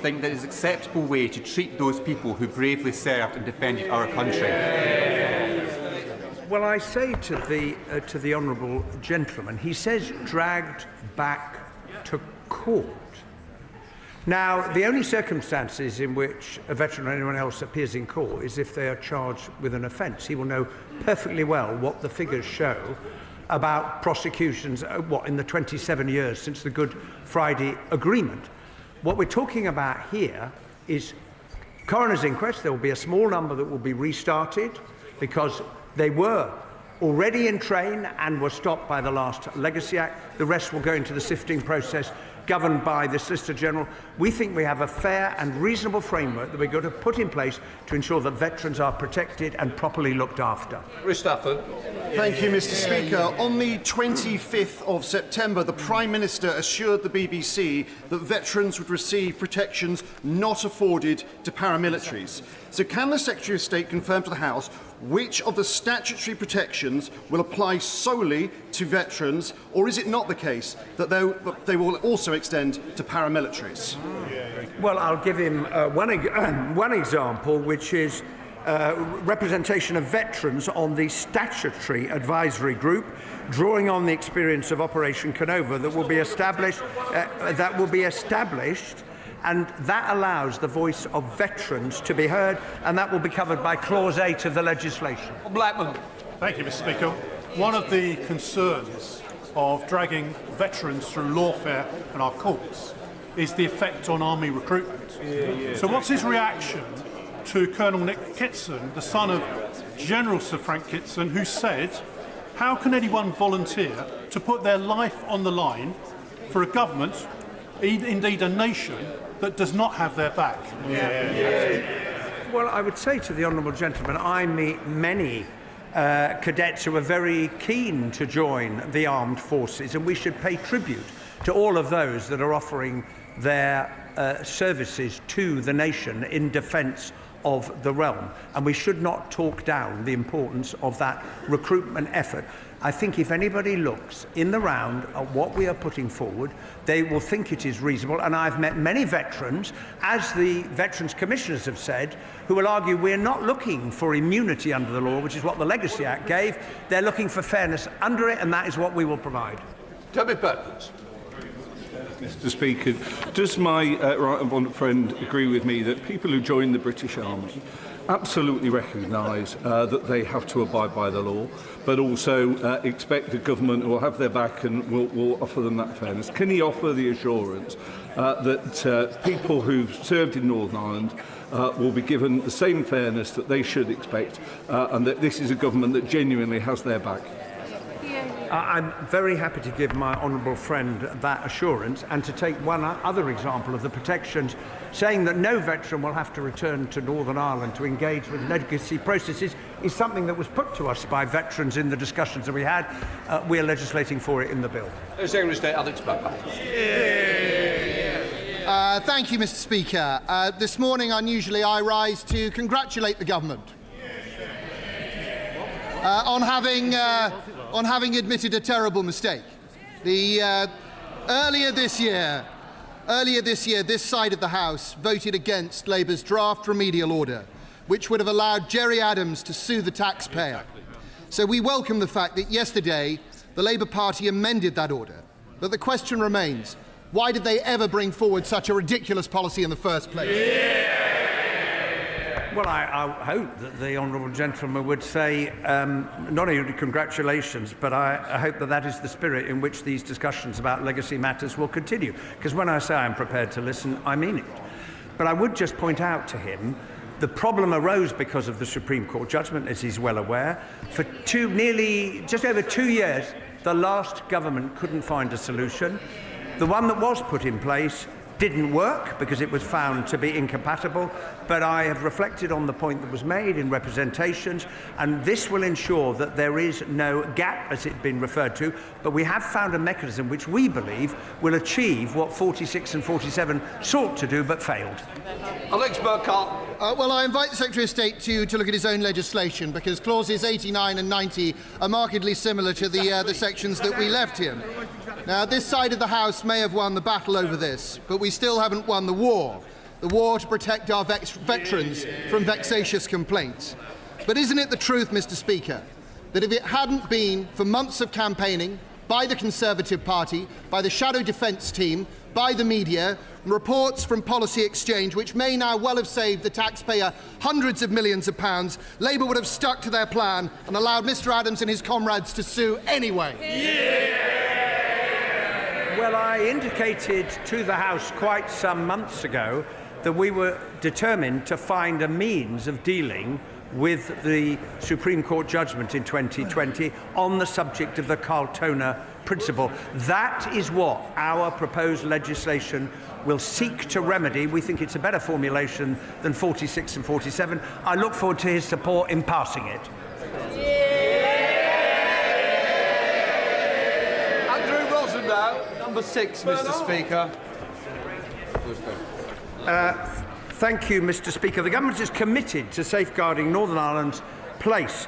think that is an acceptable way to treat those people who bravely served and defended our country? Well, I say to the honourable gentleman, he says dragged back to court. Now, the only circumstances in which a veteran or anyone else appears in court is if they are charged with an offence. He will know perfectly well what the figures show about prosecutions, in the 27 years since the Good Friday Agreement. What we're talking about here is coroner's inquest. There will be a small number that will be restarted because they were already in train and were stopped by the last Legacy Act. The rest will go into the sifting process governed by the Solicitor General. We think we have a fair and reasonable framework that we're going to put in place to ensure that veterans are protected and properly looked after. Stafford. Thank you, Mr. Speaker. On the 25th of September, the Prime Minister assured the BBC that veterans would receive protections not afforded to paramilitaries. So can the Secretary of State confirm to the House which of the statutory protections will apply solely to veterans, or is it not the case that they will also extend to paramilitaries? Well, I'll give him one example, which is representation of veterans on the statutory advisory group, drawing on the experience of Operation Canova that will be established. And that allows the voice of veterans to be heard, and that will be covered by Clause 8 of the legislation. Blackman. Thank you, Mr. Speaker. One of the concerns of dragging veterans through lawfare and our courts is the effect on army recruitment. So what's his reaction to Colonel Nick Kitson, the son of General Sir Frank Kitson, who said, how can anyone volunteer to put their life on the line for a government, indeed a nation, that does not have their back? Well, I would say to the honourable gentleman, I meet many cadets who are very keen to join the armed forces, and we should pay tribute to all of those that are offering their services to the nation in defence of the realm, and we should not talk down the importance of that recruitment effort. I think if anybody looks in the round at what we are putting forward, they will think it is reasonable, and I've met many veterans, as the Veterans Commissioners have said, who will argue we're not looking for immunity under the law, which is what the Legacy Act gave. They're looking for fairness under it, and that is what we will provide. Kemi Badenoch. Mr. Speaker, does my right honourable friend agree with me that people who join the British Army absolutely recognise that they have to abide by the law, but also expect the government will have their back and will offer them that fairness? Can he offer the assurance that people who've served in Northern Ireland will be given the same fairness that they should expect, and that this is a government that genuinely has their back? I'm very happy to give my honourable friend that assurance, and to take one other example of the protections, saying that no veteran will have to return to Northern Ireland to engage with legacy processes is something that was put to us by veterans in the discussions that we had. We are legislating for it in the bill. Secretary of State Alex Blackman. Thank you, Mr. Speaker. This morning, unusually, I rise to congratulate the government on having admitted a terrible mistake. Earlier this year, this side of the House voted against Labour's draft remedial order, which would have allowed Gerry Adams to sue the taxpayer. So we welcome the fact that yesterday the Labour Party amended that order. But the question remains, why did they ever bring forward such a ridiculous policy in the first place? Well, I hope that the honourable gentleman would say not only congratulations, but I hope that that is the spirit in which these discussions about legacy matters will continue. Because when I say I'm prepared to listen, I mean it. But I would just point out to him the problem arose because of the Supreme Court judgment, as he's well aware. For just over 2 years, the last government couldn't find a solution. The one that was put in place didn't work because it was found to be incompatible, but I have reflected on the point that was made in representations, and this will ensure that there is no gap, as it's been referred to, but we have found a mechanism which we believe will achieve what 46 and 47 sought to do but failed. Alex Burkhardt. Well, I invite the Secretary of State to look at his own legislation, because clauses 89 and 90 are markedly similar to the sections that we left him. Now, this side of the House may have won the battle over this, but we still haven't won the war. the war to protect our veterans from vexatious complaints. But isn't it the truth, Mr. Speaker, that if it hadn't been for months of campaigning by the Conservative Party, by the Shadow Defence team, by the media, reports from Policy Exchange, which may now well have saved the taxpayer hundreds of millions of pounds, Labour would have stuck to their plan and allowed Mr Adams and his comrades to sue anyway? Well, I indicated to the House quite some months ago that we were determined to find a means of dealing with the Supreme Court judgment in 2020 on the subject of the Carltona principle. That is what our proposed legislation will seek to remedy. We think it's a better formulation than 46 and 47. I look forward to his support in passing it. Andrew Rosendow, number 6, Mr. Speaker. Thank you, Mr. Speaker. The government is committed to safeguarding Northern Ireland's place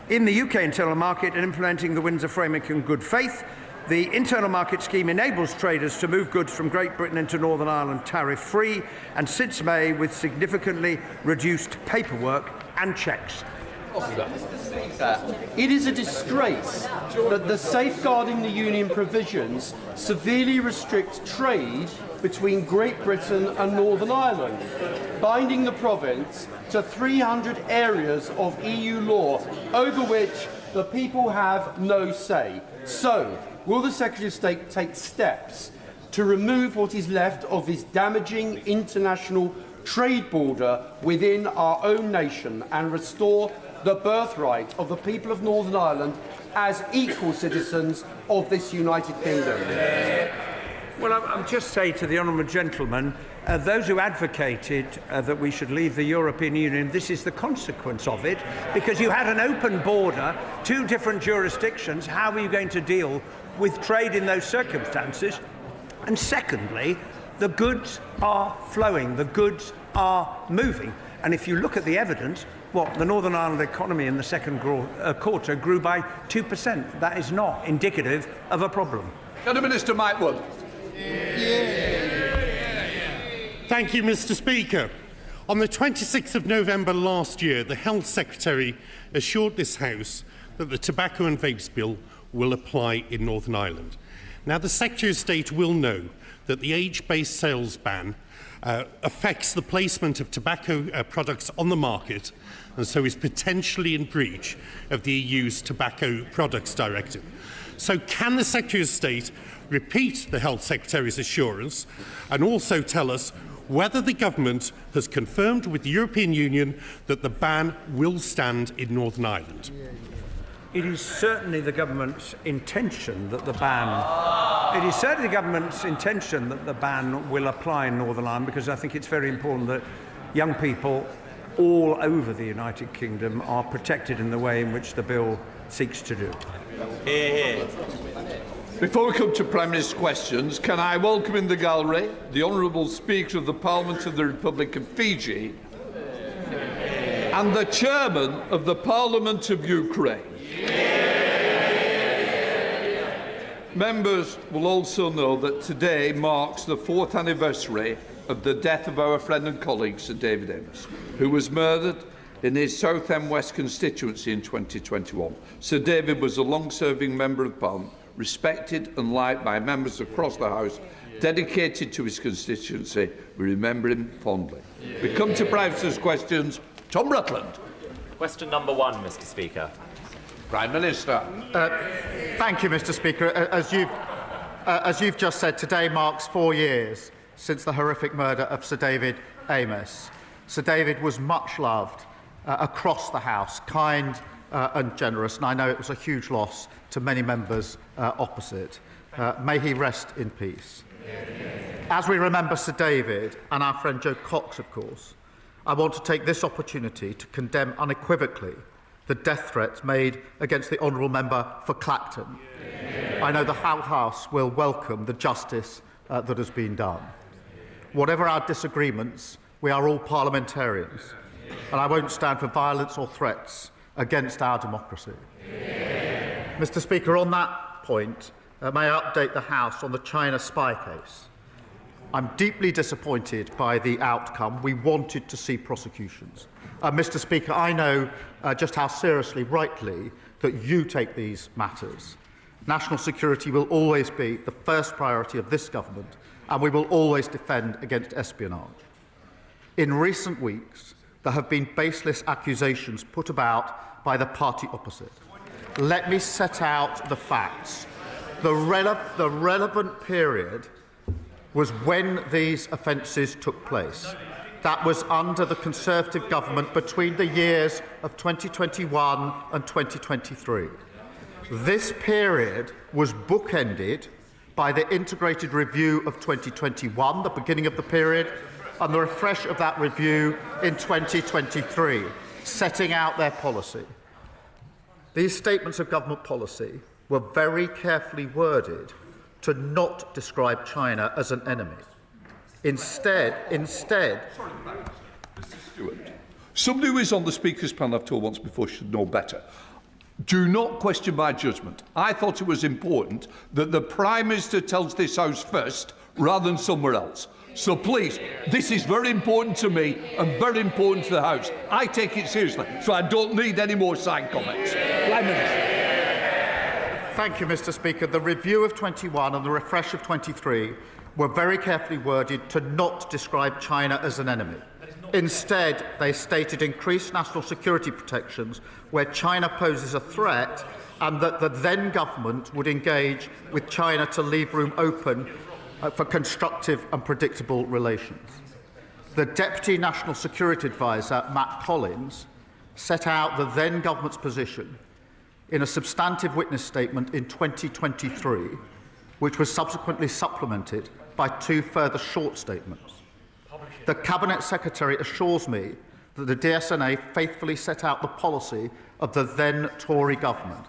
in the UK internal market and implementing the Windsor Framework in good faith. The internal market scheme enables traders to move goods from Great Britain into Northern Ireland tariff-free, and since May with significantly reduced paperwork and checks. It is a disgrace that the Safeguarding the Union provisions severely restrict trade between Great Britain and Northern Ireland, binding the province to 300 areas of EU law over which the people have no say. So, will the Secretary of State take steps to remove what is left of this damaging international trade border within our own nation and restore the birthright of the people of Northern Ireland as equal citizens of this United Kingdom? Well, I'll just say to the honourable gentleman, those who advocated that we should leave the European Union, this is the consequence of it, because you had an open border, 2 different jurisdictions. How are you going to deal with trade in those circumstances? And secondly, the goods are flowing, the goods are moving. And if you look at the evidence, the Northern Ireland economy in the second quarter grew by 2%. That is not indicative of a problem. Minister Mike Wood. Thank you, Mr. Speaker. On the 26th of November last year, the Health Secretary assured this House that the Tobacco and Vapes Bill will apply in Northern Ireland. Now, the Secretary of State will know that the age-based sales ban affects the placement of tobacco products on the market, and so is potentially in breach of the EU's Tobacco Products Directive. So can the Secretary of State repeat the Health Secretary's assurance and also tell us whether the government has confirmed with the European Union that the ban will stand in Northern Ireland? It is certainly the government's intention that the ban. It is certainly the government's intention that the ban will apply in Northern Ireland, because I think it's very important that young people all over the United Kingdom are protected in the way in which the bill seeks to do. Before we come to Prime Minister's questions, can I welcome in the gallery the Honourable Speaker of the Parliament of the Republic of Fiji and the Chairman of the Parliament of Ukraine. Members will also know that today marks the 4th anniversary of the death of our friend and colleague Sir David Amess, who was murdered in his Southend West constituency in 2021. Sir David was a long-serving Member of Parliament, respected and liked by members across the House, dedicated to his constituency. We remember him fondly. We come to Prime Minister's questions. Tom Rutland. Question number 1, Mr. Speaker. Prime Minister. Thank you, Mr. Speaker. As you've just said, today marks 4 years since the horrific murder of Sir David Amess. Sir David was much loved across the House, kind and generous, and I know it was a huge loss to many members opposite. May he rest in peace. As we remember Sir David and our friend Joe Cox, of course, I want to take this opportunity to condemn unequivocally the death threats made against the honourable member for Clacton. I know the House will welcome the justice that has been done. Whatever our disagreements, we are all parliamentarians, and I won't stand for violence or threats against our democracy. Mr. Speaker, on that point, may I update the House on the China spy case? I'm deeply disappointed by the outcome. We wanted to see prosecutions. Mr. Speaker, I know just how seriously, rightly, that you take these matters. National security will always be the first priority of this government, and we will always defend against espionage. In recent weeks, there have been baseless accusations put about by the party opposite. Let me set out the facts. The relevant period was when these offences took place. That was under the Conservative government between the years of 2021 and 2023. This period was bookended by the integrated review of 2021, the beginning of the period, and the refresh of that review in 2023, setting out their policy. These statements of government policy were very carefully worded to not describe China as an enemy. Instead, somebody who is on the Speaker's panel, I've told once before, should know better. Do not question my judgment. I thought it was important that the Prime Minister tells this House first rather than somewhere else. So please, this is very important to me and very important to the House. I take it seriously, so I don't need any more side comments. Prime Minister. Thank you, Mr. Speaker. The review of 21 and the refresh of 23 were very carefully worded to not describe China as an enemy. Instead, they stated increased national security protections where China poses a threat, and that the then government would engage with China to leave room open for constructive and predictable relations. The Deputy National Security Advisor, Matt Collins, set out the then government's position in a substantive witness statement in 2023, which was subsequently supplemented by 2 further short statements. The Cabinet Secretary assures me that the DSNA faithfully set out the policy of the then Tory government.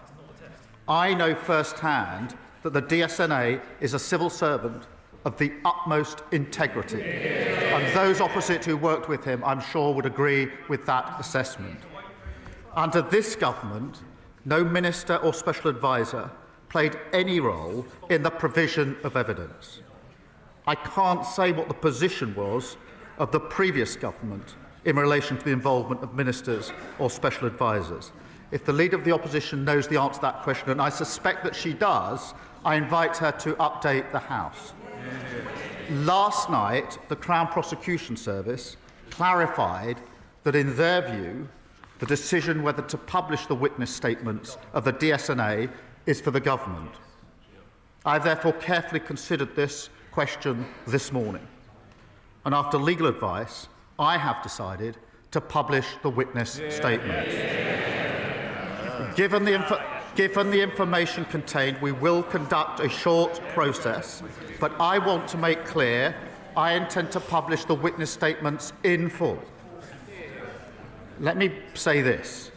I know firsthand that the DSNA is a civil servant of the utmost integrity, and those opposite who worked with him, I'm sure, would agree with that assessment. Under this government, no minister or special advisor played any role in the provision of evidence. I can't say what the position was of the previous government in relation to the involvement of ministers or special advisers. If the Leader of the Opposition knows the answer to that question, and I suspect that she does, I invite her to update the House. Last night, the Crown Prosecution Service clarified that, in their view, the decision whether to publish the witness statements of the DSNA is for the government. I have therefore carefully considered this question this morning, and after legal advice, I have decided to publish the witness statements. Given the information contained, we will conduct a short process, but I want to make clear I intend to publish the witness statements in full. Let me say this.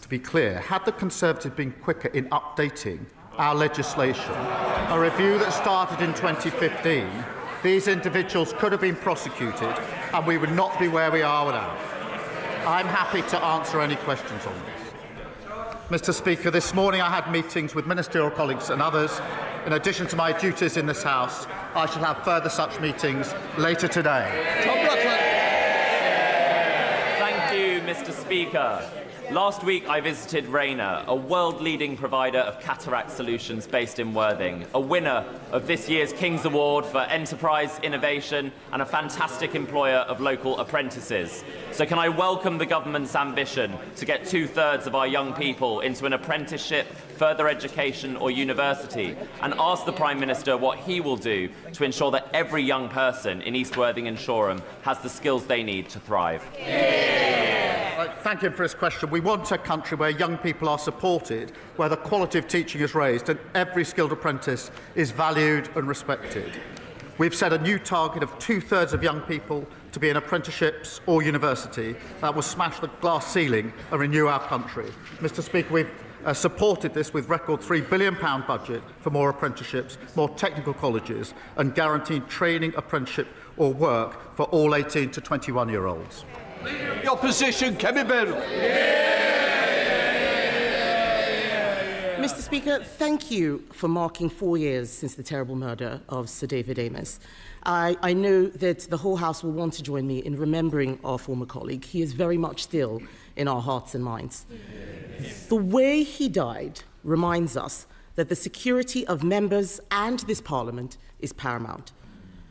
To be clear, had the Conservatives been quicker in updating our legislation, a review that started in 2015, these individuals could have been prosecuted and we would not be where we are without. I'm happy to answer any questions on this. Mr. Speaker, this morning I had meetings with ministerial colleagues and others. In addition to my duties in this House, I shall have further such meetings later today. Thank you, Mr. Speaker. Last week I visited Rayner, a world-leading provider of cataract solutions based in Worthing, a winner of this year's King's Award for Enterprise Innovation and a fantastic employer of local apprentices. So can I welcome the government's ambition to get 2/3 of our young people into an apprenticeship, further education or university, and ask the Prime Minister what he will do to ensure that every young person in East Worthing and Shoreham has the skills they need to thrive? Thank you for this question. We want a country where young people are supported, where the quality of teaching is raised and every skilled apprentice is valued and respected. We've set a new target of 2/3 of young people to be in apprenticeships or university. That will smash the glass ceiling and renew our country. Mr. Speaker, we've supported this with record £3 billion budget for more apprenticeships, more technical colleges and guaranteed training, apprenticeship or work for all 18 to 21-year-olds. The Opposition, Kemi Badenoch. Mr. Speaker, thank you for marking 4 years since the terrible murder of Sir David Amess. I know that the whole House will want to join me in remembering our former colleague. He is very much still in our hearts and minds. The way he died reminds us that the security of members and this Parliament is paramount.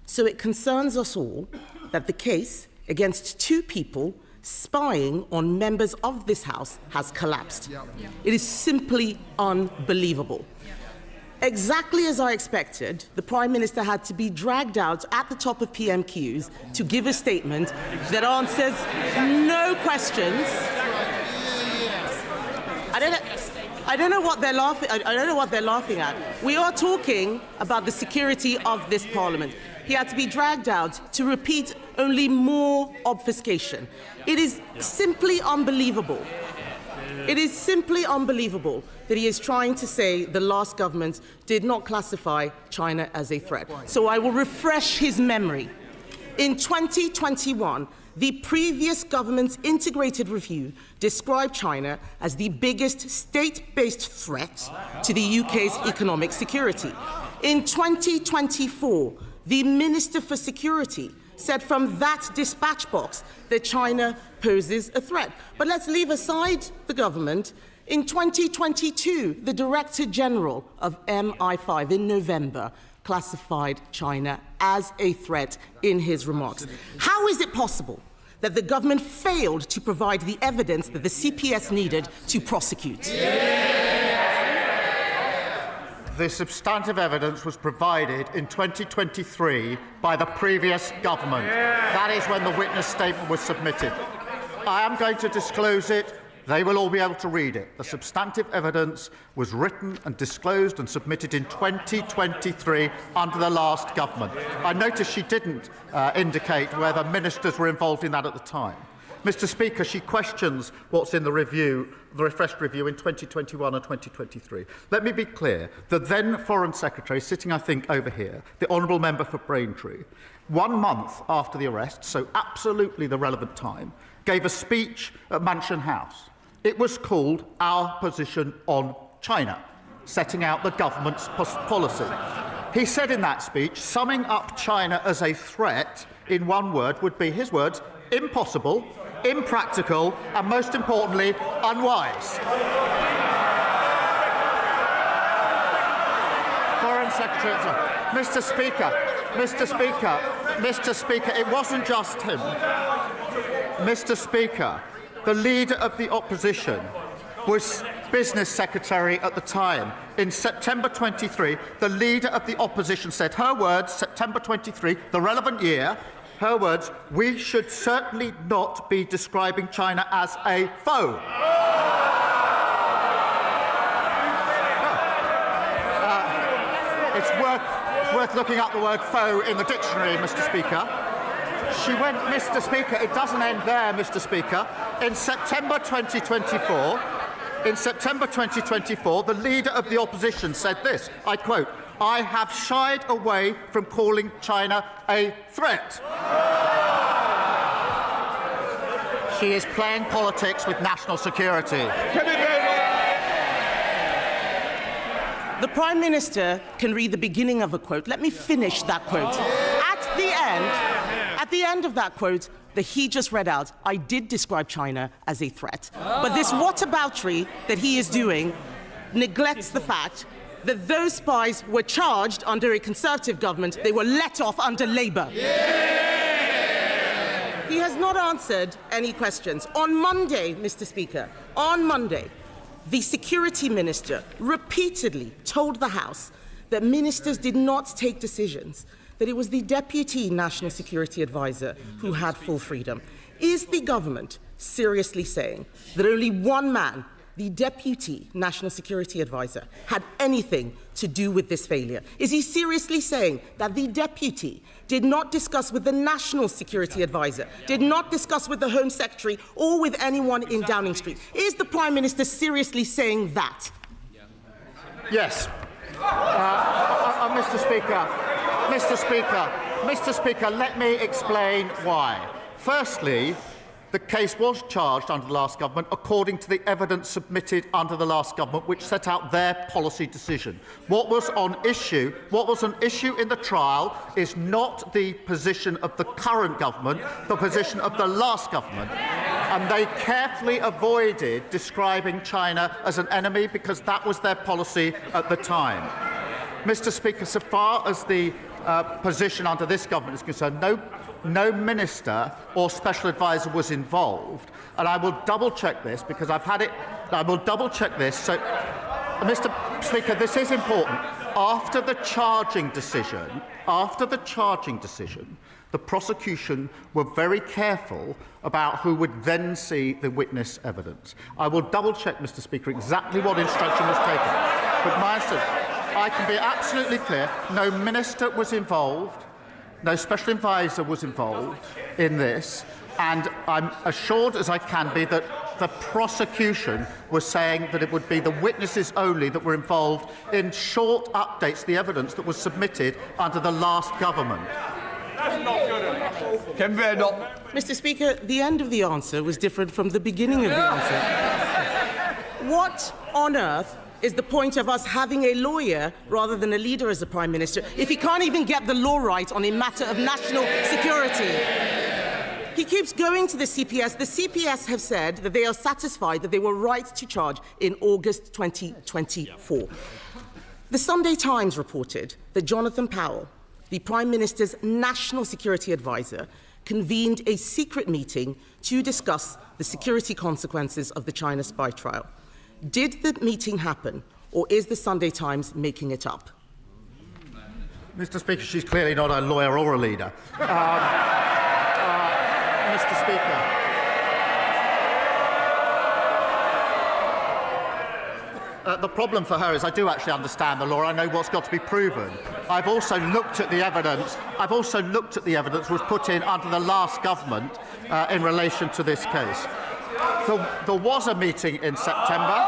So it concerns us all that the case against 2 people spying on members of this House has collapsed. It is simply unbelievable. Exactly as I expected, the Prime Minister had to be dragged out at the top of PMQs to give a statement that answers no questions. I don't know what they're laughing. I don't know what they're laughing at. We are talking about the security of this Parliament. He had to be dragged out to repeat only more obfuscation. It is simply unbelievable. It is simply unbelievable that he is trying to say the last government did not classify China as a threat. So I will refresh his memory. In 2021, the previous government's integrated review described China as the biggest state-based threat to the UK's economic security. In 2024, the Minister for Security said from that dispatch box that China poses a threat. But let's leave aside the government. In 2022, the Director General of MI5 in November classified China as a threat in his remarks. How is it possible that the government failed to provide the evidence that the CPS needed to prosecute? The substantive evidence was provided in 2023 by the previous government. That is when the witness statement was submitted. I am going to disclose it. They will all be able to read it. The substantive evidence was written and disclosed and submitted in 2023 under the last government. I noticed she didn't indicate whether ministers were involved in that at the time. Mr. Speaker, she questions what's in the review, the refreshed review in 2021 and 2023. Let me be clear. The then Foreign Secretary, sitting, I think, over here, the Honourable Member for Braintree, 1 month after the arrest, so absolutely the relevant time, gave a speech at Mansion House. It was called Our Position on China, setting out the government's policy. He said in that speech, summing up China as a threat in one word would be, his words, impossible, impractical, and most importantly, unwise. Foreign Secretary, Mr. Speaker, it wasn't just him. Mr. Speaker, the Leader of the Opposition was Business Secretary at the time. In September 23, the Leader of the Opposition said, her words, September 23, the relevant year, her words, we should certainly not be describing China as a foe. It's worth looking up the word foe in the dictionary, Mr. Speaker. She went, Mr. Speaker, it doesn't end there, Mr. Speaker. In September 2024, the Leader of the Opposition said this, I quote, I have shied away from calling China a threat. She is playing politics with national security. The Prime Minister can read the beginning of a quote. Let me finish that quote. At the end of that quote that he just read out, I did describe China as a threat. But this whataboutery that he is doing neglects the fact that those spies were charged under a Conservative government. They were let off under Labour. He has not answered any questions. On Monday, Mr. Speaker, on Monday, the Security Minister repeatedly told the House that ministers did not take decisions, that it was the Deputy National Security Advisor who had full freedom. Is the government seriously saying that only one man, the Deputy National Security Advisor, had anything to do with this failure? Is he seriously saying that the Deputy did not discuss with the National Security Advisor, did not discuss with the Home Secretary or with anyone in Downing Street? Is the Prime Minister seriously saying that? Yes. Mr. Speaker, let me explain why. Firstly, The case was charged under the last government according to the evidence submitted under the last government, which set out their policy decision. What was an issue in the trial is not the position of the current government, the position of the last government. And they carefully avoided describing China as an enemy because that was their policy at the time. Mr. Speaker, so far as the position under this government is concerned, no minister or special advisor was involved, and I will double-check this because I've had it. I will double-check this. So, Mr. Speaker, this is important. After the charging decision, the prosecution were very careful about who would then see the witness evidence. I will double-check, Mr. Speaker, exactly what instruction was taken. But my answer, I can be absolutely clear: no minister was involved. No special advisor was involved in this, and I'm assured as I can be that the prosecution was saying that it would be the witnesses only that were involved in short updates to the evidence that was submitted under the last government. That's not good enough. Kemi Badenoch. Mr. Speaker, the end of the answer was different from the beginning of the answer. What on earth is the point of us having a lawyer rather than a leader as the Prime Minister if he can't even get the law right on a matter of national security? He keeps going to the CPS. The CPS have said that they are satisfied that they were right to charge in August 2024. The Sunday Times reported that Jonathan Powell, the Prime Minister's national security advisor, convened a secret meeting to discuss the security consequences of the China spy trial. Did the meeting happen, or is the Sunday Times making it up? Mr. Speaker, she's clearly not a lawyer or a leader. Mr. Speaker. The problem for her is I do actually understand the law. I know what's got to be proven. I've also looked at the evidence. That was put in under the last government in relation to this case. There was a meeting in September.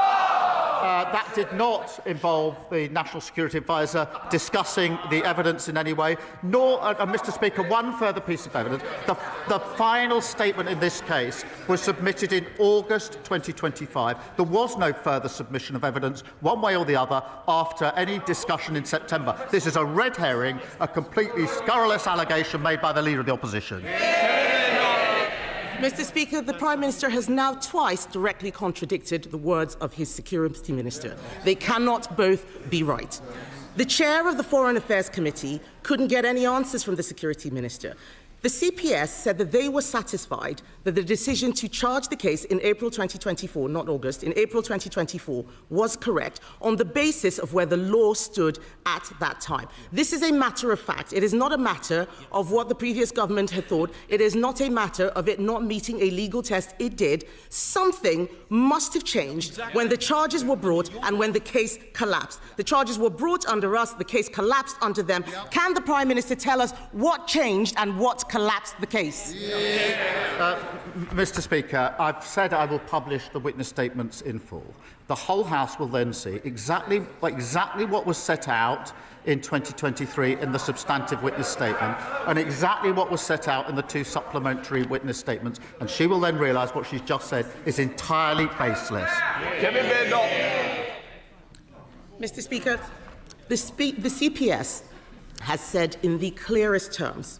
That did not involve the National Security Advisor discussing the evidence in any way, nor, Mr. Speaker, one further piece of evidence. The final statement in this case was submitted in August 2025. There was no further submission of evidence, one way or the other, after any discussion in September. This is a red herring, a completely scurrilous allegation made by the Leader of the Opposition. Mr. Speaker, the Prime Minister has now twice directly contradicted the words of his Security Minister. They cannot both be right. The chair of the Foreign Affairs Committee couldn't get any answers from the Security Minister. The CPS said that they were satisfied that the decision to charge the case in April 2024, not August, in April 2024, was correct on the basis of where the law stood at that time. This is a matter of fact. It is not a matter of what the previous government had thought. It is not a matter of it not meeting a legal test. It did. Something must have changed when the charges were brought and when the case collapsed. The charges were brought under us. The case collapsed under them. Can the Prime Minister tell us what changed and what collapsed the case? Mr. Speaker, I've said I will publish the witness statements in full. The whole House will then see exactly what was set out in 2023 in the substantive witness statement and exactly what was set out in the two supplementary witness statements, and she will then realise what she's just said is entirely baseless. Mr. Speaker, the CPS has said in the clearest terms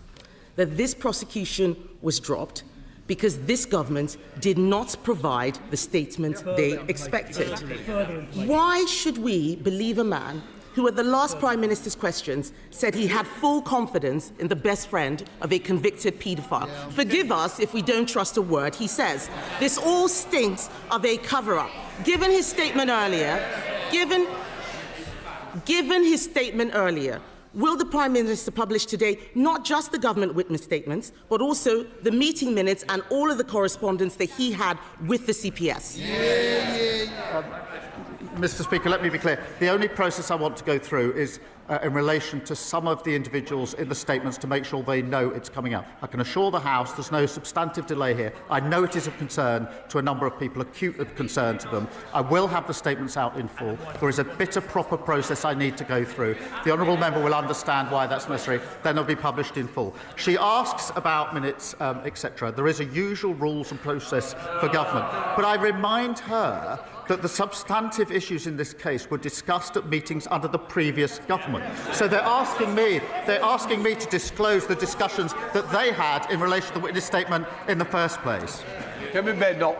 that this prosecution was dropped because this government did not provide the statement they expected. Why should we believe a man who at the last Prime Minister's questions said he had full confidence in the best friend of a convicted paedophile? Forgive us if we don't trust a word he says. This all stinks of a cover-up. Given his statement earlier, will the Prime Minister publish today not just the government witness statements, but also the meeting minutes and all of the correspondence that he had with the CPS? Mr. Speaker, let me be clear. The only process I want to go through is in relation to some of the individuals in the statements to make sure they know it's coming out. I can assure the House there's no substantive delay here. I know it is of concern to a number of people, acute of concern to them. I will have the statements out in full. There is a bit of proper process I need to go through. The honourable member will understand why that's necessary. Then they'll be published in full. She asks about minutes, etc. There is a usual rules and process for government. But I remind her that the substantive issues in this case were discussed at meetings under the previous government. So they're asking me to disclose the discussions that they had in relation to the witness statement in the first place. Kemi Badenoch.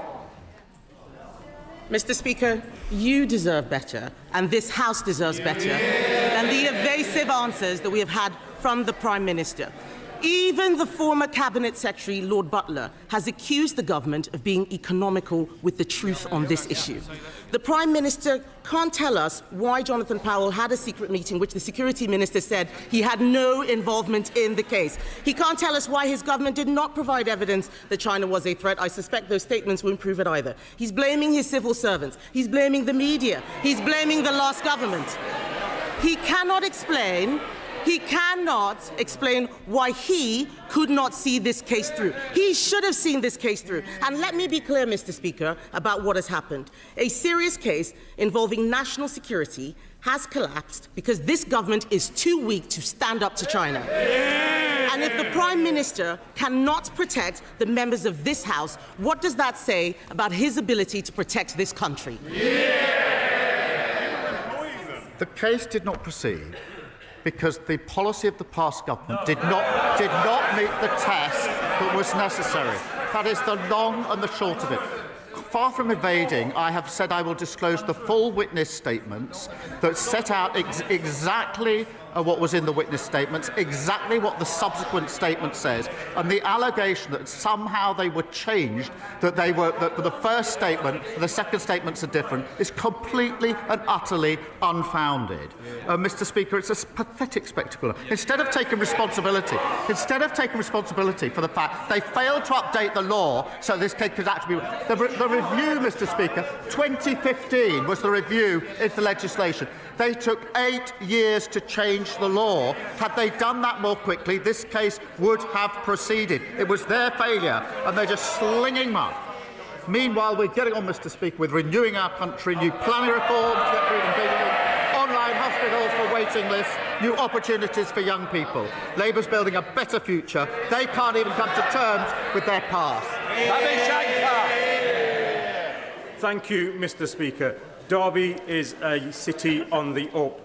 Mr. Speaker, you deserve better, and this House deserves better than the evasive answers that we have had from the Prime Minister. Even the former Cabinet Secretary, Lord Butler, has accused the government of being economical with the truth on this issue. The Prime Minister can't tell us why Jonathan Powell had a secret meeting which the Security Minister said he had no involvement in the case. He can't tell us why his government did not provide evidence that China was a threat. I suspect those statements won't prove it either. He's blaming his civil servants. He's blaming the media. He's blaming the last government. He cannot explain why he could not see this case through. He should have seen this case through. And let me be clear, Mr. Speaker, about what has happened. A serious case involving national security has collapsed because this government is too weak to stand up to China. And if the Prime Minister cannot protect the members of this House, what does that say about his ability to protect this country? The case did not proceed because the policy of the past government did not meet the test that was necessary. That is the long and the short of it. Far from evading, I have said I will disclose the full witness statements that set out exactly what was in the witness statements, exactly what the subsequent statement says, and the allegation that somehow they were changed, that the first statement and the second statements are different, is completely and utterly unfounded. Mr. Speaker, it's a pathetic spectacle. Instead of taking responsibility for the fact they failed to update the law so this case could actually be the review, Mr. Speaker, 2015 was the review into legislation. They took 8 years to change the law. Had they done that more quickly, this case would have proceeded. It was their failure, and they're just slinging mud. Meanwhile, we're getting on, Mr. Speaker, with renewing our country, new planning reforms, online hospitals for waiting lists, new opportunities for young people. Labour's building a better future. They can't even come to terms with their past. Thank you, Mr. Speaker. Derby is a city on the up,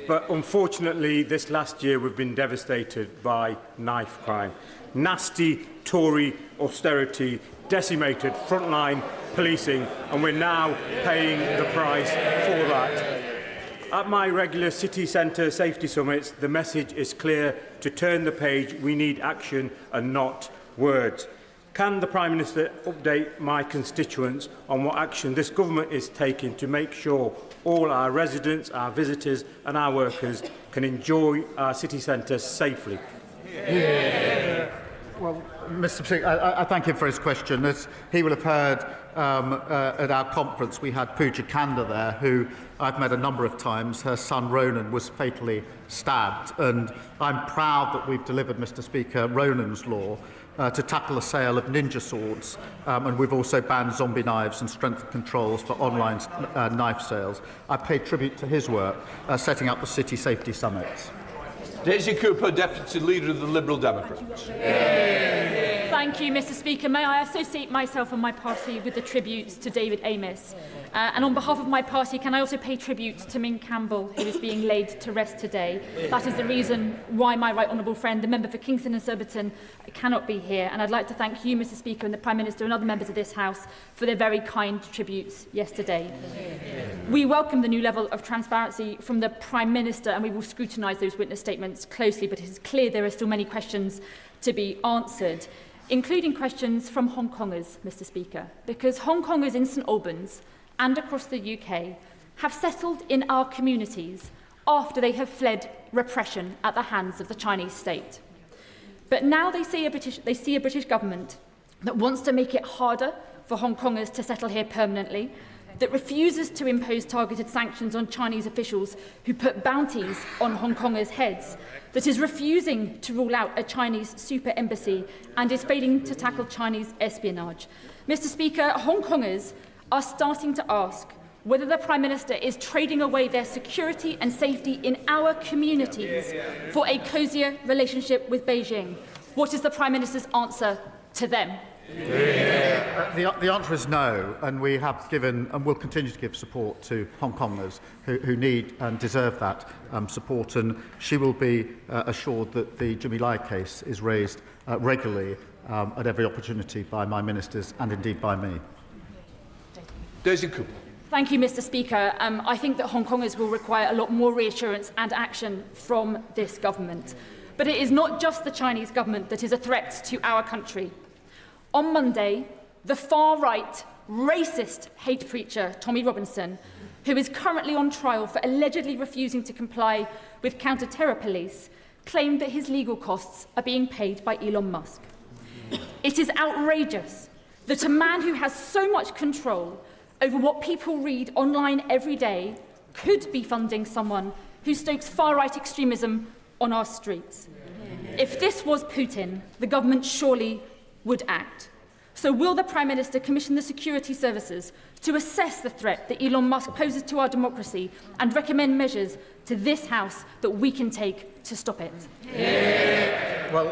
but unfortunately this last year we've been devastated by knife crime. Nasty Tory austerity decimated frontline policing, and we're now paying the price for that. At my regular city centre safety summits, the message is clear: to turn the page, we need action and not words. Can the Prime Minister update my constituents on what action this government is taking to make sure all our residents, our visitors and our workers can enjoy our city centre safely? Well, Mr. Speaker, I thank him for his question. As he will have heard at our conference, we had Pooja Kanda there, who I've met a number of times. Her son Ronan was fatally stabbed, and I'm proud that we've delivered, Mr. Speaker, Ronan's law to tackle the sale of ninja swords, and we've also banned zombie knives and strengthened controls for online knife sales. I pay tribute to his work setting up the City Safety Summits. Daisy Cooper, Deputy Leader of the Liberal Democrats. Thank you, Mr. Speaker. May I associate myself and my party with the tributes to David Amos? And on behalf of my party, can I also pay tribute to Ming Campbell, who is being laid to rest today? That is the reason why my right honourable friend, the member for Kingston and Surbiton, cannot be here. And I'd like to thank you, Mr. Speaker, and the Prime Minister and other members of this House for their very kind tributes yesterday. We welcome the new level of transparency from the Prime Minister, and we will scrutinise those witness statements closely, but it is clear there are still many questions to be answered, including questions from Hong Kongers, Mr. Speaker, because Hong Kongers in St Albans and across the UK have settled in our communities after they have fled repression at the hands of the Chinese state. But now they see a British government that wants to make it harder for Hong Kongers to settle here permanently, that refuses to impose targeted sanctions on Chinese officials who put bounties on Hong Kongers' heads, that is refusing to rule out a Chinese super embassy and is failing to tackle Chinese espionage. Mr. Speaker, Hong Kongers are starting to ask whether the Prime Minister is trading away their security and safety in our communities for a cosier relationship with Beijing. What is the Prime Minister's answer to them? The answer is no, and we have given and will continue to give support to Hong Kongers who need and deserve that support, and she will be assured that the Jimmy Lai case is raised regularly at every opportunity by my ministers and indeed by me. Daisy Cooper. Thank you, Mr. Speaker. I think that Hong Kongers will require a lot more reassurance and action from this government. But it is not just the Chinese government that is a threat to our country. On Monday, the far-right, racist hate preacher Tommy Robinson, who is currently on trial for allegedly refusing to comply with counter-terror police, claimed that his legal costs are being paid by Elon Musk. It is outrageous that a man who has so much control over what people read online every day could be funding someone who stokes far-right extremism on our streets. If this was Putin, the government surely would act. So will the Prime Minister commission the security services to assess the threat that Elon Musk poses to our democracy and recommend measures to this House that we can take to stop it? Well,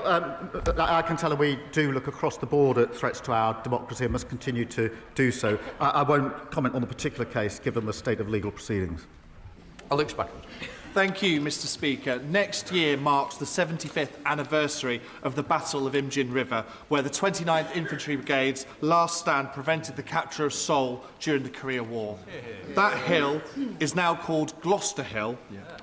I can tell her we do look across the board at threats to our democracy and must continue to do so. I won't comment on the particular case, given the state of legal proceedings. Alex Backer. Thank you, Mr. Speaker. Next year marks the 75th anniversary of the Battle of Imjin River, where the 29th Infantry Brigade's last stand prevented the capture of Seoul during the Korea War. That hill is now called Gloucester Hill,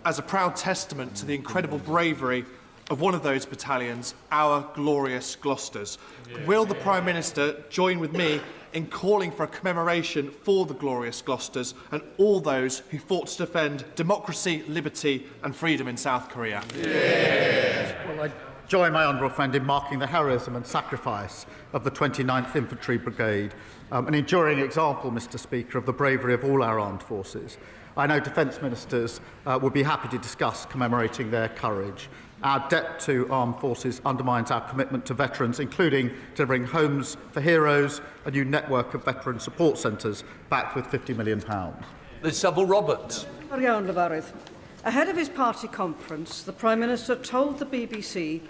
as a proud testament to the incredible bravery of one of those battalions, our glorious Gloucesters. Will the Prime Minister join with me in calling for a commemoration for the glorious Gloucesters and all those who fought to defend democracy, liberty and freedom in South Korea? Well, I join my honourable friend in marking the heroism and sacrifice of the 29th Infantry Brigade, an enduring example, Mr. Speaker, of the bravery of all our armed forces. I know Defence Ministers would be happy to discuss commemorating their courage. Our debt to armed forces undermines our commitment to veterans, including delivering homes for heroes, a new network of veteran support centres backed with £50 million. Liz Saville Roberts. Ahead of his party conference, the Prime Minister told the BBC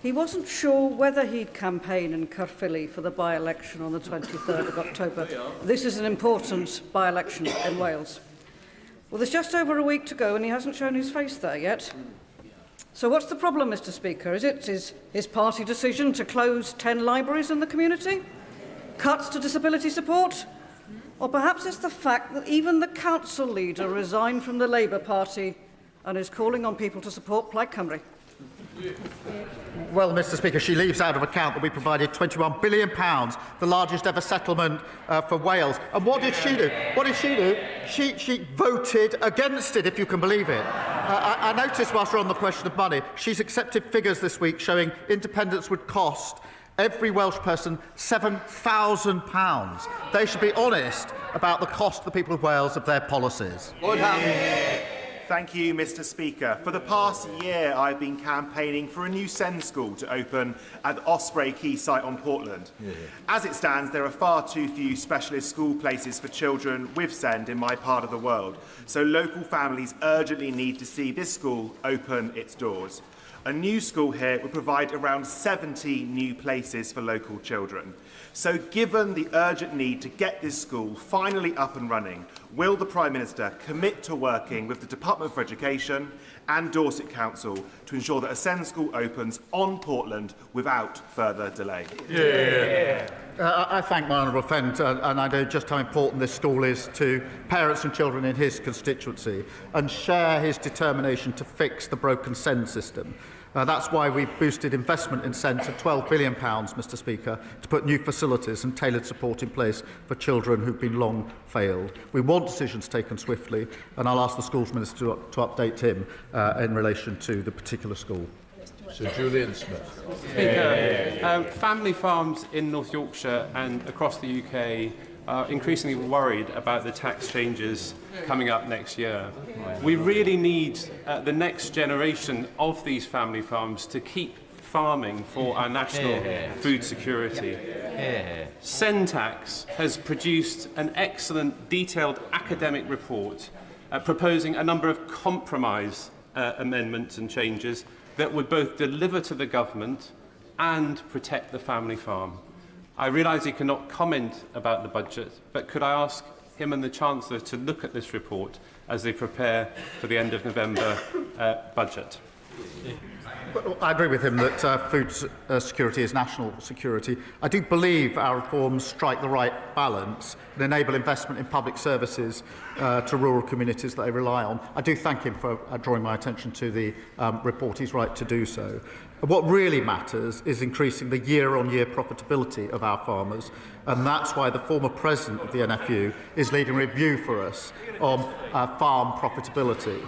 he wasn't sure whether he'd campaign in Caerphilly for the by-election on the 23rd of October. This is an important by-election in Wales. Well, there's just over a week to go and he hasn't shown his face there yet. So what's the problem, Mr. Speaker? Is it his party decision to close 10 libraries in the community? Cuts to disability support? Or perhaps it's the fact that even the council leader resigned from the Labour Party and is calling on people to support Plaid Cymru? Well, Mr. Speaker, she leaves out of account that we provided £21 billion, the largest ever settlement for Wales. And what did she do? What did she do? She voted against it, if you can believe it. I noticed, whilst we're on the question of money, she's accepted figures this week showing independence would cost every Welsh person £7,000. They should be honest about the cost to the people of Wales of their policies. Lord Hammond. Thank you, Mr. Speaker. For the past year, I've been campaigning for a new SEND school to open at the Osprey Quayside on Portland. As it stands, there are far too few specialist school places for children with SEND in my part of the world, so local families urgently need to see this school open its doors. A new school here would provide around 70 new places for local children. So given the urgent need to get this school finally up and running, will the Prime Minister commit to working with the Department for Education and Dorset Council to ensure that a SEND school opens on Portland without further delay? I thank my honourable friend, and I know just how important this school is to parents and children in his constituency, and share his determination to fix the broken SEND system. That's why we boosted investment in SEND to £12 billion, Mr. Speaker, to put new facilities and tailored support in place for children who've been long failed. We want decisions taken swiftly, and I'll ask the Schools Minister to update him in relation to the particular school. Sir Julian Smith. Speaker, family farms in North Yorkshire and across the UK are increasingly worried about the tax changes coming up next year. We really need the next generation of these family farms to keep farming for our national food security. Sentax has produced an excellent, detailed academic report proposing a number of compromise amendments and changes that would both deliver to the government and protect the family farm. I realise he cannot comment about the budget, but could I ask him and the Chancellor to look at this report as they prepare for the end of November budget? Well, I agree with him that food security is national security. I do believe our reforms strike the right balance and enable investment in public services to rural communities that they rely on. I do thank him for drawing my attention to the report. He's right to do so. What really matters is increasing the year-on-year profitability of our farmers, and that's why the former president of the NFU is leading a review for us on farm profitability.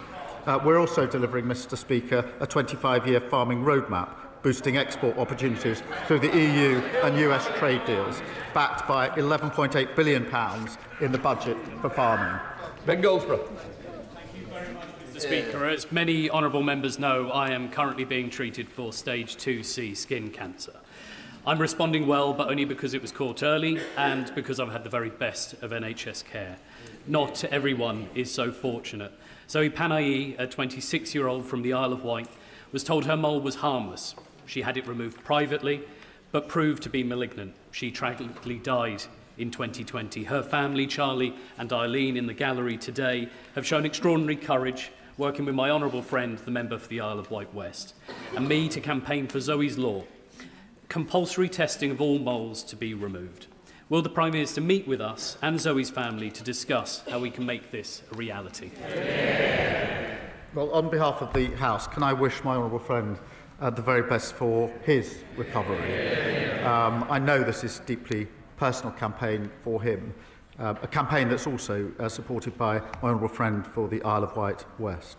We're also delivering, Mr. Speaker, a 25-year farming roadmap, boosting export opportunities through the EU and US trade deals, backed by £11.8 billion in the budget for farming. Ben Goldsborough. Mr. Speaker, as many honourable members know, I am currently being treated for stage 2C skin cancer. I'm responding well, but only because it was caught early and because I've had the very best of NHS care. Not everyone is so fortunate. Zoe Panayi, a 26-year-old from the Isle of Wight, was told her mole was harmless. She had it removed privately, but proved to be malignant. She tragically died in 2020. Her family, Charlie and Eileen, in the gallery today, have shown extraordinary courage, working with my honourable friend, the member for the Isle of Wight West, and me to campaign for Zoe's law, compulsory testing of all moles to be removed. Will the Prime Minister meet with us and Zoe's family to discuss how we can make this a reality? Well, on behalf of the House, can I wish my honourable friend the very best for his recovery? I know this is a deeply personal campaign for him, a campaign that's also supported by my honourable friend for the Isle of Wight West.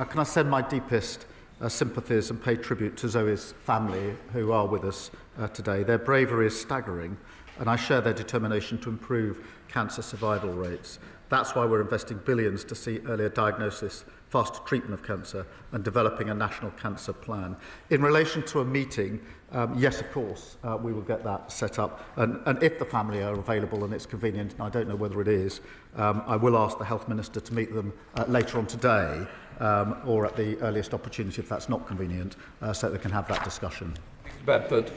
Can I send my deepest sympathies and pay tribute to Zoe's family who are with us today. Their bravery is staggering, and I share their determination to improve cancer survival rates. That's why we're investing billions to see earlier diagnosis, faster treatment of cancer, and developing a national cancer plan. In relation to a meeting, yes, of course, we will get that set up. And if the family are available and it's convenient, and I don't know whether it is, I will ask the Health Minister to meet them later on today, or at the earliest opportunity if that's not convenient, so that they can have that discussion. Bedford.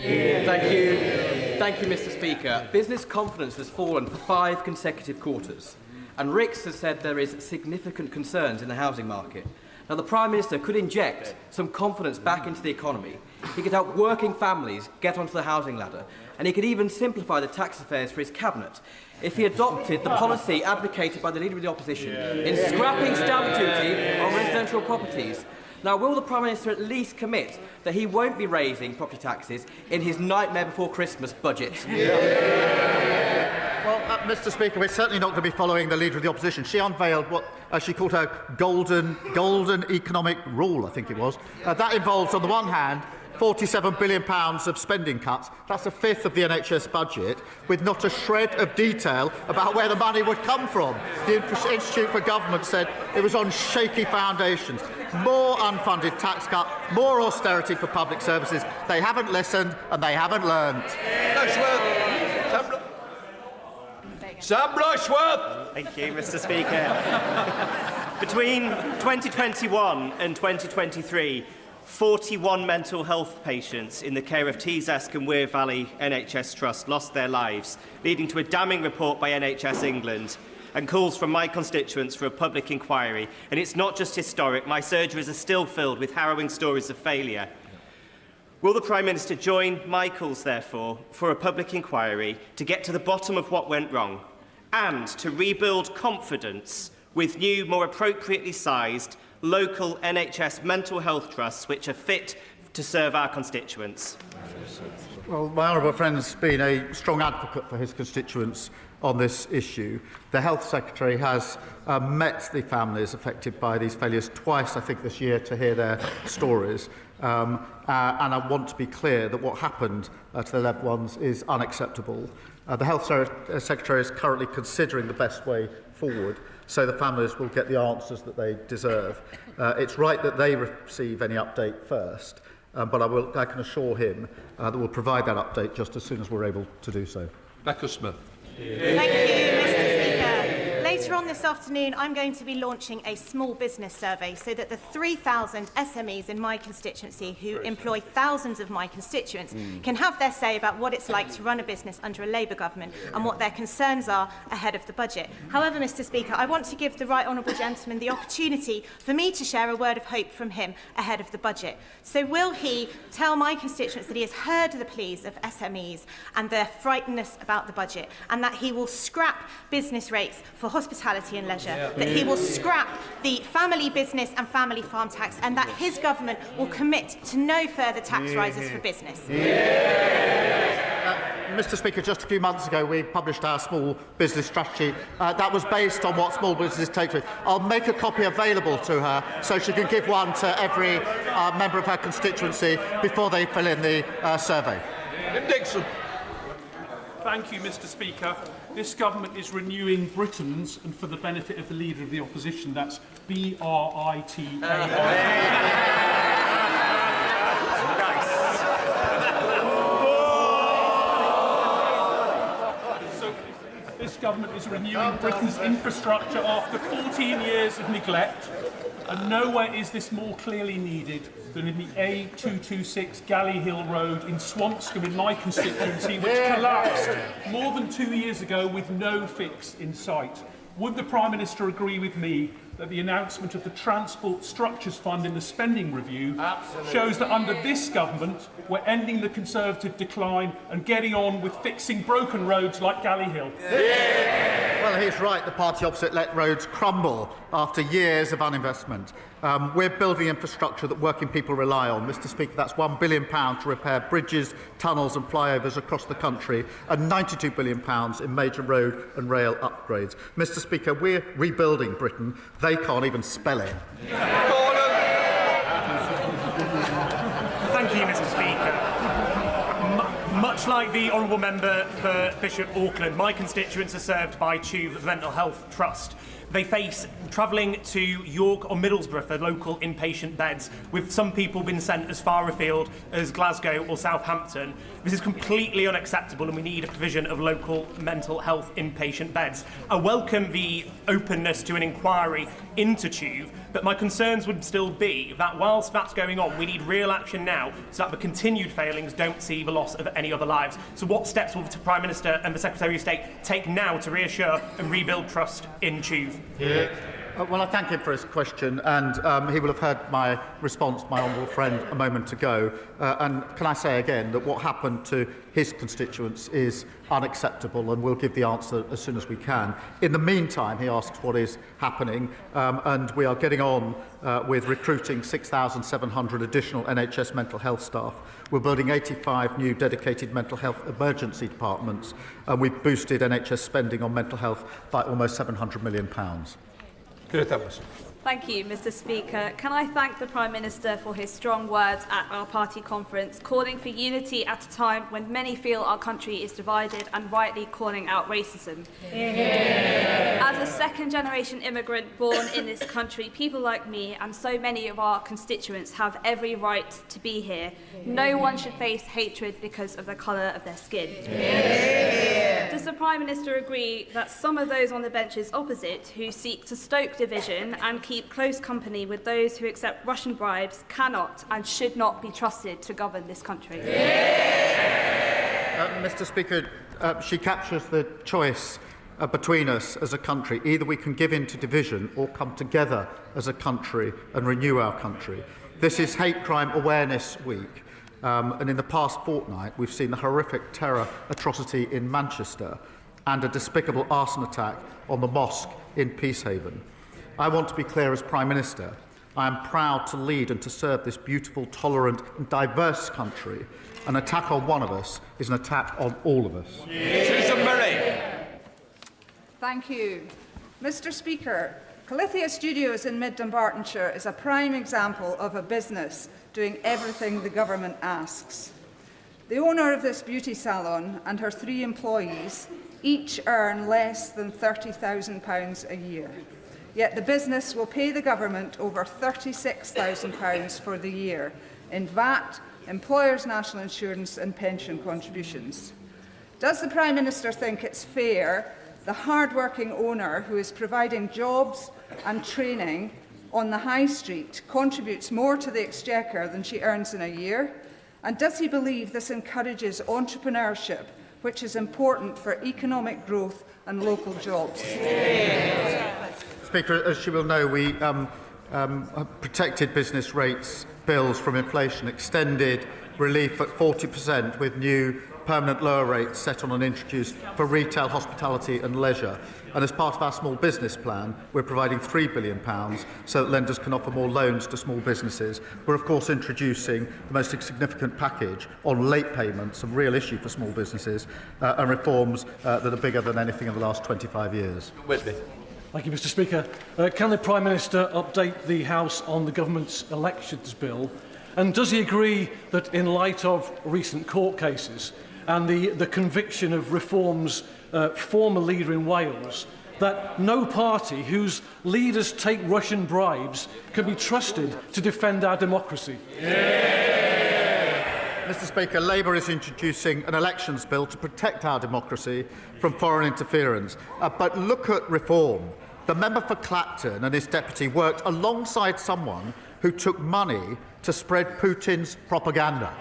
Thank you, Mr. Speaker. Business confidence has fallen for 5 consecutive quarters, and Rix has said there is significant concerns in the housing market. Now, the Prime Minister could inject some confidence back into the economy. He could help working families get onto the housing ladder, and he could even simplify the tax affairs for his cabinet if he adopted the policy advocated by the Leader of the Opposition in scrapping stamp duty on residential properties. Now, will the Prime Minister at least commit that he won't be raising property taxes in his nightmare before Christmas budget? Well, Mr. Speaker, we're certainly not going to be following the Leader of the Opposition. She unveiled what she called her golden economic rule, I think it was. That involves, on the one hand, £47 billion of spending cuts. That's a fifth of the NHS budget, with not a shred of detail about where the money would come from. The Institute for Government said it was on shaky foundations. More unfunded tax cut, more austerity for public services. They haven't listened and they haven't learned. Sam Rushworth. Thank you, Mr. Speaker. Between 2021 and 2023, 41 mental health patients in the care of Teessask and Weir Valley NHS Trust lost their lives, leading to a damning report by NHS England and calls from my constituents for a public inquiry. And it's not just historic. My surgeries are still filled with harrowing stories of failure. Will the Prime Minister join my calls, therefore, for a public inquiry to get to the bottom of what went wrong and to rebuild confidence with new, more appropriately sized local NHS mental health trusts which are fit to serve our constituents? Well, my honourable friend has been a strong advocate for his constituents on this issue. The Health Secretary has met the families affected by these failures twice, I think, this year to hear their stories. And I want to be clear that what happened to the loved ones is unacceptable. The Health Secretary is currently considering the best way forward so the families will get the answers that they deserve. It's right that they receive any update first, but I can assure him that we'll provide that update just as soon as we're able to do so. Becca Smith. Thank you, Mr. Speaker. Later on this afternoon, I'm going to be launching a small business survey so that the 3,000 SMEs in my constituency who employ thousands of my constituents can have their say about what it's like to run a business under a Labour government and what their concerns are ahead of the budget. However, Mr. Speaker, I want to give the right honourable gentleman the opportunity for me to share a word of hope from him ahead of the budget. So will he tell my constituents that he has heard the pleas of SMEs and their frightenedness about the budget, and that he will scrap business rates for hospitality and leisure, that he will scrap the family business and family farm tax, and that his government will commit to no further tax rises for business? Mr. Speaker, just a few months ago we published our small business strategy. That was based on what small businesses take to it. I'll make a copy available to her so she can give one to every member of her constituency before they fill in the survey. Dixon. Thank you, Mr. Speaker. This government is renewing Britain's, and for the benefit of the Leader of the Opposition, that's This government is renewing Britain's infrastructure after 14 years of neglect, and nowhere is this more clearly needed than in the A226 Galley Hill Road in Swanscombe in my constituency, which collapsed more than 2 years ago with no fix in sight. Would the Prime Minister agree with me that the announcement of the Transport Structures Fund in the spending review shows that under this government we're ending the Conservative decline and getting on with fixing broken roads like Galley Hill? Well, he's right. The party opposite let roads crumble after years of uninvestment. We're building infrastructure that working people rely on. Mr. Speaker, that's £1 billion to repair bridges, tunnels and flyovers across the country, and £92 billion in major road and rail upgrades. Mr. Speaker, we're rebuilding Britain. They can't even spell it. Thank you, Mr. Speaker. Much like the honourable member for Bishop Auckland, my constituents are served by Tuve Mental Health Trust. They face travelling to York or Middlesbrough for local inpatient beds, with some people being sent as far afield as Glasgow or Southampton. This is completely unacceptable, and we need a provision of local mental health inpatient beds. I welcome the openness to an inquiry into Tuve, but my concerns would still be that whilst that's going on, we need real action now so that the continued failings don't see the loss of any other lives. So what steps will the Prime Minister and the Secretary of State take now to reassure and rebuild trust in Tuve? Well, I thank him for his question, and he will have heard my response, my honourable friend, a moment ago. And can I say again that what happened to his constituents is unacceptable, and we'll give the answer as soon as we can. In the meantime, he asks what is happening, and we are getting on with recruiting 6,700 additional NHS mental health staff. We're building 85 new dedicated mental health emergency departments, and we've boosted NHS spending on mental health by almost £700 million. Thank you, Mr. Speaker. Can I thank the Prime Minister for his strong words at our party conference, calling for unity at a time when many feel our country is divided, and rightly calling out racism. As a second-generation immigrant born in this country, people like me and so many of our constituents have every right to be here. No one should face hatred because of the colour of their skin. Does the Prime Minister agree that some of those on the benches opposite who seek to stoke division and keep close company with those who accept Russian bribes cannot and should not be trusted to govern this country? Mr. Speaker, she captures the choice between us as a country. Either we can give in to division or come together as a country and renew our country. This is Hate Crime Awareness Week. And in the past fortnight, we've seen a horrific terror atrocity in Manchester and a despicable arson attack on the mosque in Peacehaven. I want to be clear as Prime Minister. I am proud to lead and to serve this beautiful, tolerant and diverse country. An attack on one of us is an attack on all of us. Susan Murray. Thank you. Mr. Speaker, Calithia Studios in Mid-Dumbartonshire is a prime example of a business doing everything the government asks. The owner of this beauty salon and her 3 employees each earn less than £30,000 a year. Yet the business will pay the government over £36,000 for the year in VAT, employers' national insurance and pension contributions. Does the Prime Minister think it's fair the hard-working owner who is providing jobs and training on the high street contributes more to the exchequer than she earns in a year? And does he believe this encourages entrepreneurship, which is important for economic growth and local jobs? Speaker, as you will know, we protected business rates bills from inflation, extended relief at 40% with new permanent lower rates set on and introduced for retail, hospitality and leisure. And as part of our small business plan, we're providing £3 billion so that lenders can offer more loans to small businesses. We're, of course, introducing the most significant package on late payments, a real issue for small businesses, and reforms that are bigger than anything in the last 25 years. Whitley. Thank you, Mr. Speaker. Can the Prime Minister update the House on the government's elections bill? And does he agree that in light of recent court cases and the conviction of Reform's former leader in Wales, that no party whose leaders take Russian bribes can be trusted to defend our democracy? Mr. Speaker, Labour is introducing an elections bill to protect our democracy from foreign interference. But look at Reform. The member for Clacton and his deputy worked alongside someone who took money to spread Putin's propaganda.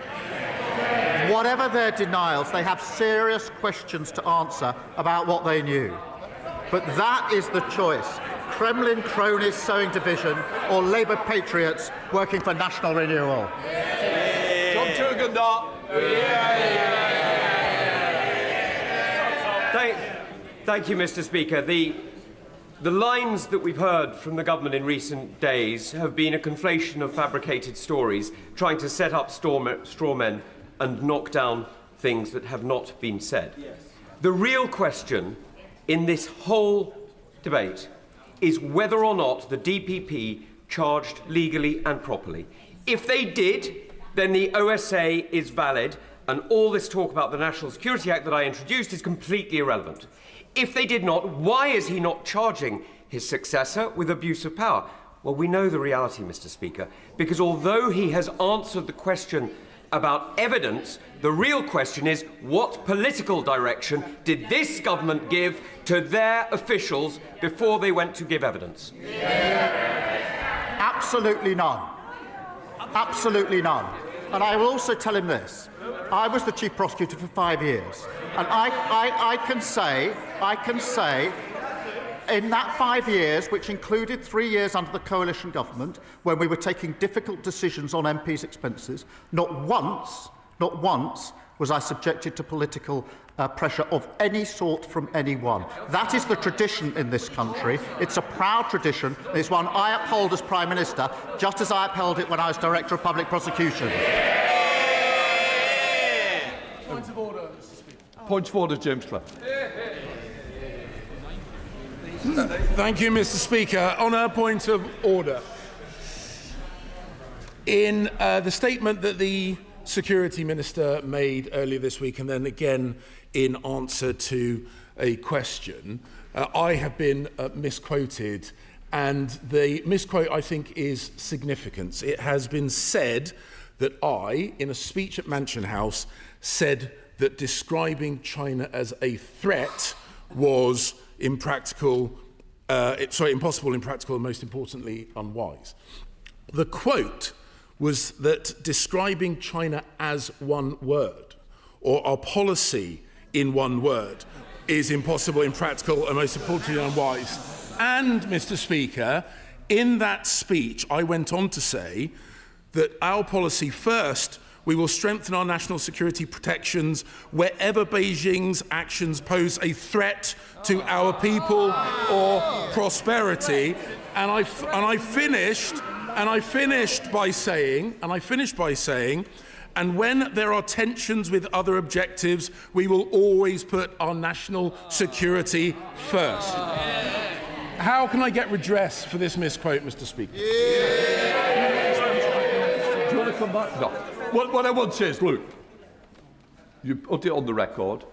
Whatever their denials, they have serious questions to answer about what they knew. But that is the choice. Kremlin cronies sowing division or Labour patriots working for national renewal. John Turgendar. Thank you, Mr. Speaker. The lines that we've heard from the government in recent days have been a conflation of fabricated stories, trying to set up straw men and knock down things that have not been said. Yes. The real question in this whole debate is whether or not the DPP charged legally and properly. If they did, then the OSA is valid, and all this talk about the National Security Act that I introduced is completely irrelevant. If they did not, why is he not charging his successor with abuse of power? Well, we know the reality, Mr. Speaker, because although he has answered the question about evidence, the real question is what political direction did this government give to their officials before they went to give evidence? Absolutely none. Absolutely none. And I will also tell him this. I was the Chief Prosecutor for 5 years. And I can say, in that 5 years, which included 3 years under the coalition government, when we were taking difficult decisions on MPs' expenses, not once was I subjected to political pressure of any sort from anyone. That is the tradition in this country. It's a proud tradition. It's one I uphold as Prime Minister, just as I upheld it when I was Director of Public Prosecution. Point of order, Mr. Speaker. Point of order, James Clough. Thank you, Mr. Speaker. On a point of order, in the statement that the Security Minister made earlier this week and then again in answer to a question, I have been misquoted, and the misquote, I think, is significant. It has been said that I, in a speech at Mansion House, said that describing China as a threat was impossible, impractical, and most importantly, unwise. The quote was that describing China as one word, or our policy in one word, is impossible, impractical, and most importantly, unwise. And, Mr. Speaker, in that speech, I went on to say that our policy, first, we will strengthen our national security protections wherever Beijing's actions pose a threat to our people or prosperity. And I finished by saying, and when there are tensions with other objectives, we will always put our national security first. How can I get redress for this misquote, Mr. Speaker? Do you want to come back? No. What I want to say is, look, you put it on the record.